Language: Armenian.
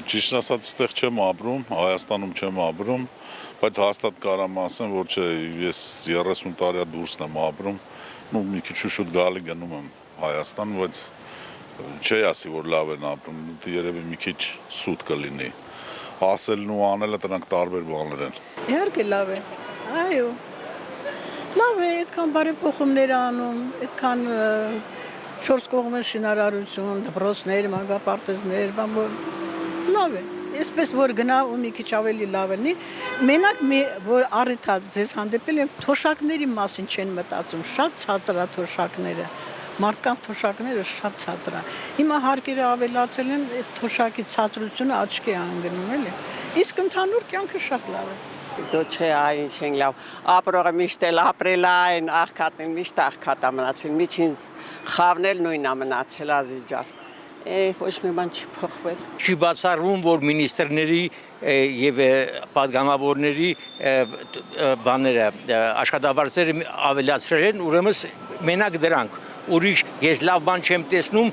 Ճիշտ ասած, այստեղ չեմ ապրում, Հայաստանում չեմ ապրում, բայց հաստատ կարամ ասեմ, որ չէ, ես 30 տարի դուրսն եմ ապրում, մի քիչ շուտ գալի գնում եմ Հայաստան, բայց չի ասի, որ լավ են ապրում, երևի մի քիչ սուտ կլինի։ Ասելն ու անելը դրանք տարբեր բաներ են։ Իհարկե լավ է, այո, լավ է, այդքան բարեփոխումներ անում, այդքան 4 կողմը շինարարություն, դպրոցներ, մանկապարտեզներ, լավ է, այսպես որ գնա ու մի քիչ ավելի լավ լինի, մենակ որ առիթա ձեզ հանդեպել եմ, թոշակների մասին չեն մտածում, շատ ցածր է թոշակները, մարդկանց թոշակները շատ ցածր է, հիմա հարկերը ավելացել են, այդ թոշակի ցածրությունը աչքի է ընկնում, էլի, իսկ ընդհանուր կյանքը շատ լավ է։ Չէ, այն չեն լավ, ապրողը միշտ էլ ապրել այն, աղքատն միշտ աղքատ է մնացել, միջին խավնել նույն է մնացել ազիջար, ոչ մի բան չի փոխվել։ Չի բացառվում, որ մինիստրների և պատգամավորների բաները, աշխատավարձերը ավելացրել են, ուրեմն մենակ դրանք, ուրիշ ես լավ բան չեմ տեսնում։